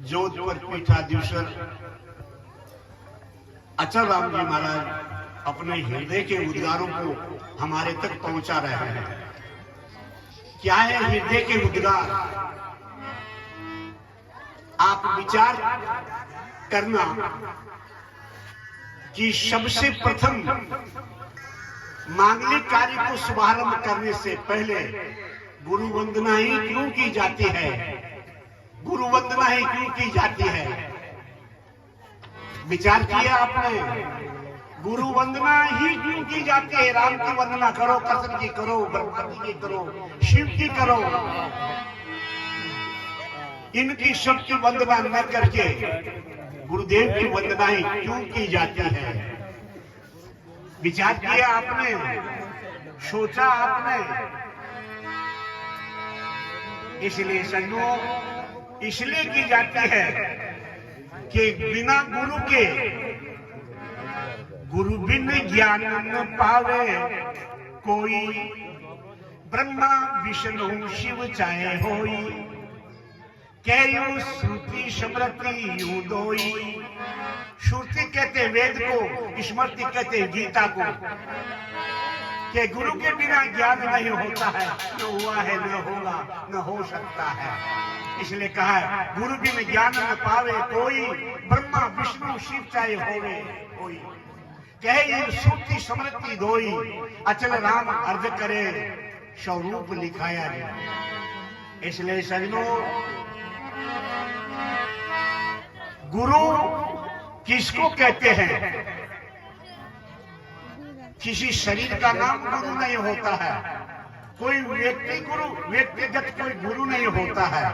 जोधपुर पीठाधीश्वर अचल राम जी महाराज अपने हृदय के उद्गारों को हमारे तक पहुंचा रहे हैं। क्या है हृदय के उद्गार? आप विचार करना कि सबसे प्रथम मांगलिक कार्य को शुभारंभ करने से पहले गुरु वंदना ही क्यों की जाती है? गुरु वंदना ही क्यों की जाती है? विचार किया आपने? गुरु वंदना ही क्यों की जाती है? राम की वंदना करो, कृष्ण की करो, ब्रह्मा जी की करो, शिव की करो, इनकी सबकी वंदना न करके गुरुदेव की वंदना ही क्यों की जाती है? विचार किया आपने? सोचा आपने? इसलिए संगों, इसलिए की जाती है कि बिना गुरु के गुरु बिन ज्ञान न पावे कोई, ब्रह्मा विष्णु शिव चाहे होई, कहो श्रुति स्मृति यूं दोई। श्रुति कहते वेद को, स्मृति कहते गीता को, कि गुरु के बिना ज्ञान नहीं होता है, न हुआ है, न होगा, न हो सकता है। इसलिए कहा है गुरु बिन ज्ञान न पावे कोई, ब्रह्मा विष्णु शिव चाहे होवे कोई, कहे श्रुति स्मृति दोई, अचल राम अर्ज करे स्वरूप लिखाया जी। इसलिए सजनों, गुरु किसको कहते हैं? किसी शरीर का नाम गुरु नहीं होता है, कोई व्यक्ति गुरु, व्यक्तिगत कोई गुरु नहीं होता है।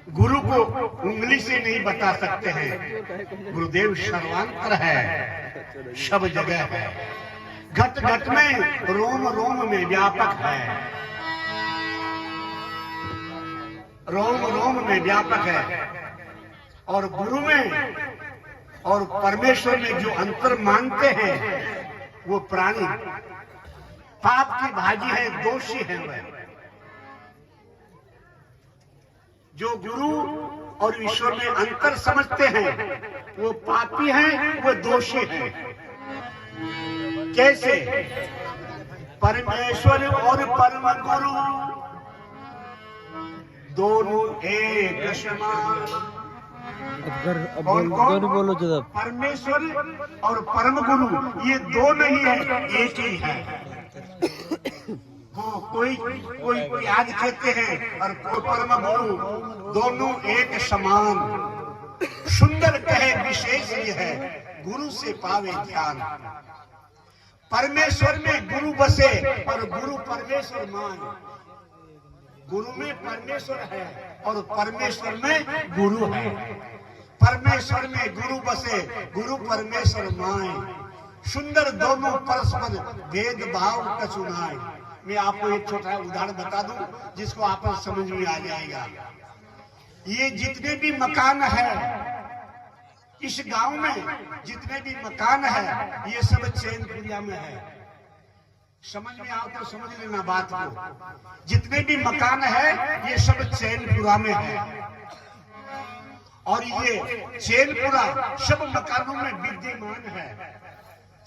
गुरु को उंगली से नहीं बता सकते हैं। गुरुदेव सर्वांतर है, सब जगह है, घट घट में, रोम रोम में व्यापक है, रोम रोम में व्यापक है। और गुरु में और परमेश्वर में जो अंतर मानते हैं वो प्राणी पाप की भागी है, दोषी है। वह जो गुरु और ईश्वर में अंतर समझते हैं वो पापी हैं, वो दोषी हैं। कैसे? परमेश्वर और परम गुरु दोनों एक समान। कौन बोलो जरा। परमेश्वर और परम गुरु ये दो नहीं है, एक ही है। कोई आज कहते हैं और कोई परम गुरु, दोनों एक समान। सुंदर कहे विशेष ये है, गुरु से पावे ज्ञान। परमेश्वर में गुरु बसे और गुरु परमेश्वर मान। गुरु में परमेश्वर है और परमेश्वर में गुरु है। परमेश्वर में गुरु बसे, गुरु परमेश्वर माए। सुंदर दोनों परस्पर भेद भाव कछुनाए। मैं आपको एक छोटा उदाहरण बता दूं जिसको आप समझ में आ जाएगा। ये जितने भी मकान है इस गांव में, जितने भी मकान है ये सब चैनपुरिया में है। समझ में आओ तो समझ लेना बात को। जितने भी मकान है ये सब चैनपुरा में है और ये चैनपुरा सब मकानों में विद्यमान है।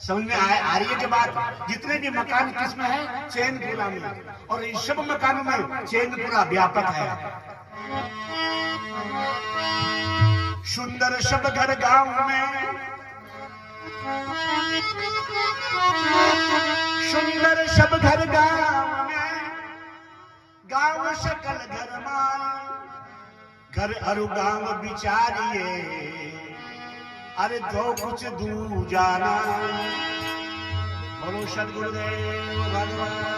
समझ में आ रही है कि बात? जितने भी मकान किसमें है? चैनपुरा में। और इन सब मकानों में चैनपुरा व्यापक है। सुंदर सब घर गांव में, सुंदर सब घर गांव में, गांव सकल घर मान। घर अरु गांव बिचारिए, अरे दो कुछ दूर जाना। बोलो सदगुरुदेव भगवान।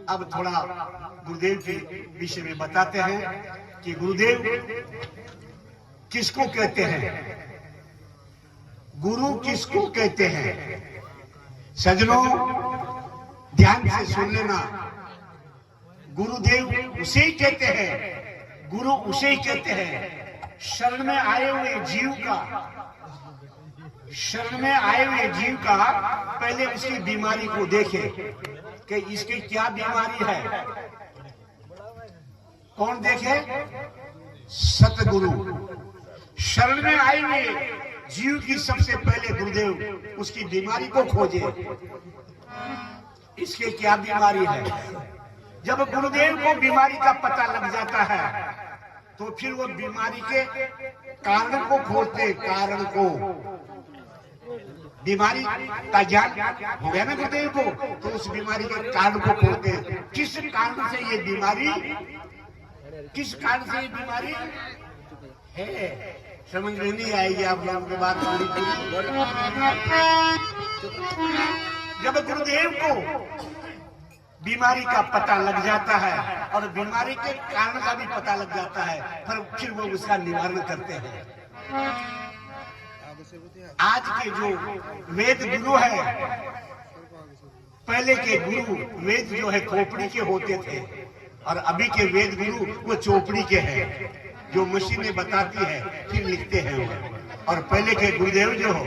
अब थोड़ा गुरुदेव के विषय में बताते हैं कि गुरुदेव किसको कहते हैं, गुरु किसको कहते हैं। सजनों ध्यान से सुन लेना, गुरुदेव उसे ही कहते हैं, गुरु उसे ही कहते हैं शरण में आए हुए जीव का। शरण में आए हुए जीव का पहले उसकी बीमारी को देखे कि इसकी क्या बीमारी है। कौन देखे? सतगुरु। शरण में आए हुए जीव की सबसे पहले गुरुदेव उसकी बीमारी को खोजे, इसके क्या बीमारी है। जब गुरुदेव को बीमारी का पता लग जाता है तो फिर वो बीमारी के कारण को खोजते, कारण को। बीमारी का ज्ञान हो गया ना गुरुदेव को, तो उस बीमारी के कारण को खोजते, किस कारण से ये बीमारी, किस कारण से ये बीमारी है। समझ में नहीं आएगी आप लोगों की बात। जब गुरुदेव को बीमारी का पता लग जाता है और बीमारी के कारण का भी पता लग जाता है, फिर वो उसका निवारण करते हैं। आज के जो वेद गुरु है, पहले के गुरु वेद जो है खोपड़ी के होते थे, और अभी के वेद गुरु वो चोपड़ी के हैं, जो मशीनें बताती है फिर लिखते हैं वो। और पहले के गुरुदेव जो हो,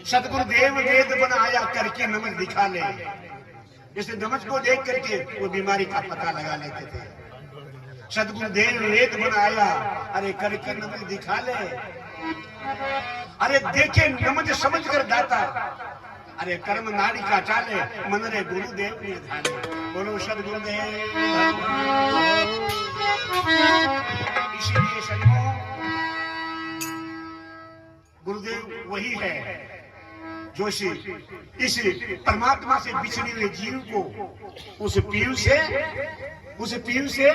सतगुरुदेव वेद बनाया करके नमक दिखा ले, जैसे नमक को देख करके वो बीमारी का पता लगा लेते थे। सतगुरुदेव वेद बनाया, अरे करके नमक दिखा ले, अरे देखे नमक समझ कर दाता, अरे कर्म नाड़ी का चाले, मन रे गुरुदेव निर्धारे। बोलो सतगुरुदेव। इसीलिए सजनों, गुरुदेव वही है जो इस परमात्मा से बिछड़े हुए जीव को उस पीयू से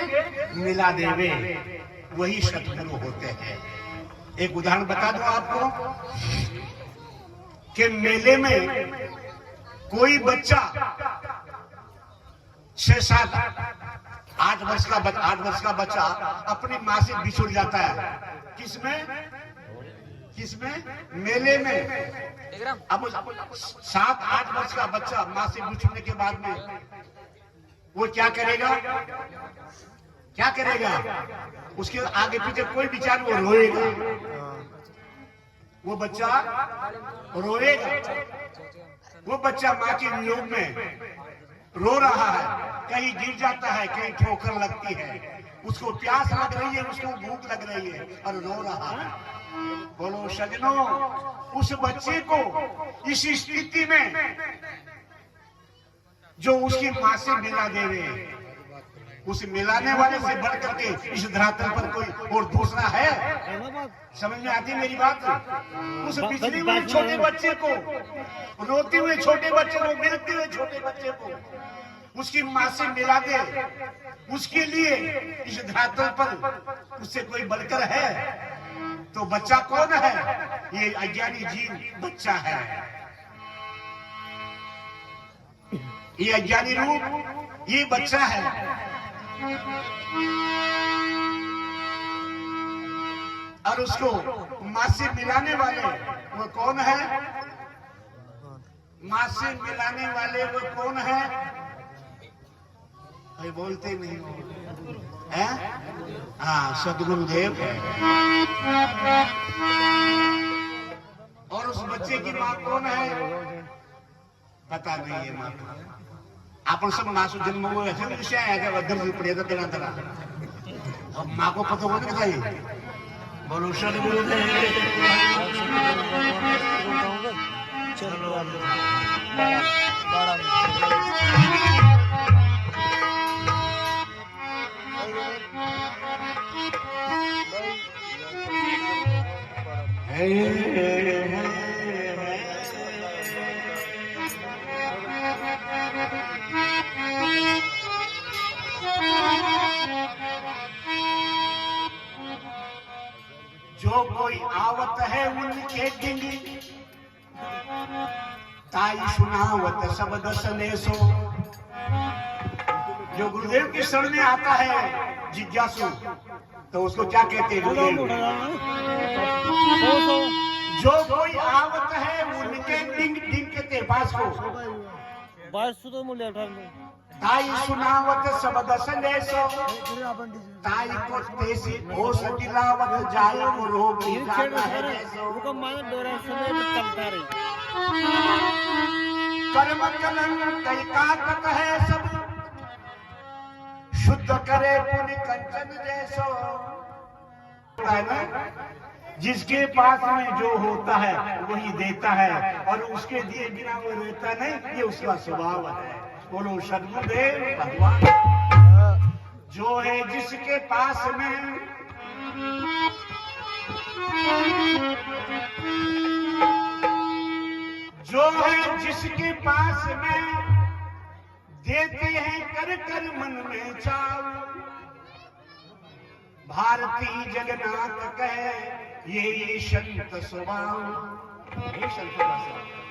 मिला देवे, वही सतगुरु होते हैं। एक उदाहरण बता दो आपको कि मेले में कोई बच्चा 6-7 8 वर्ष का बच्चा अपनी माँ से बिछुड़ जाता है। किसमें? मेले में। अब 7-8 वर्ष का बच्चा माँ से बिछुड़ने के बाद में वो क्या करेगा? उसके आगे पीछे कोई विचार, वो रोएगा। वो बच्चा रोएगा। वो बच्चा माँ के वियोग में रो रहा है, कहीं गिर जाता है, कहीं ठोकर लगती है, उसको प्यास लग रही है, उसको भूख लग रही है और रो रहा है। बोलो सजनों, उस बच्चे को इस स्थिति में जो उसकी माँ से मिला देवे, उस मिलाने वाले से बढ़ करके इस धरातल पर कोई और दूसरा है? समझ में आती मेरी बात? उस बिछड़े हुए छोटे बच्चे को, रोते हुए छोटे बच्चे को, मिलते हुए छोटे बच्चे को उसकी माँ से मिला दे, उसके लिए इस धरातल पर उससे कोई बढ़कर है? तो बच्चा कौन है? ये अज्ञानी जीव बच्चा है। ये अज्ञानी रूप ये बच्चा है। और उसको माँ से मिलाने वाले वो कौन है? माँ से मिलाने वाले वो कौन है? कोई बोलते नहीं है? हाँ, सतगुरुदेव है। और उस बच्चे की माँ कौन है? पता नहीं है माँ को। आपण सब माँ से जन्म हुए ऐसे विषय है कि पड़ेगा तेरा तरह। अब माँ को पता होने का चाहिए। बोलो सतगुरुदेव। जो कोई आवत है उनके डिंगी, ताई सुनावत सब दसनेसो। जो गुरुदेव की शरण में आता है जिज्ञासु, तो उसको क्या कहते हैं गुरुदेव? जो कोई आवत है उनके डिंग कहते हैं बास को। ताई सुनावत सब दसनेसो, ताई को तेसी हो सकिलावत जाए वो रोग जाना है जैसो। कर्म कलंक कई काटत है सब, शुद्ध करे पुण्य कंचन जैसो, है ना? जिसके पास में जो होता है वही देता है, और उसके दिए बिना वो रहता नहीं, ये उसका स्वभाव है। बोलो सद्गुरुदेव भगवान। जो है जिसके पास में, जो है जिसके पास में, देते हैं कर कर मन में चाव। भारती जगन्नाथ कहे ये संत स्वभाव, ये संत का स्वभाव।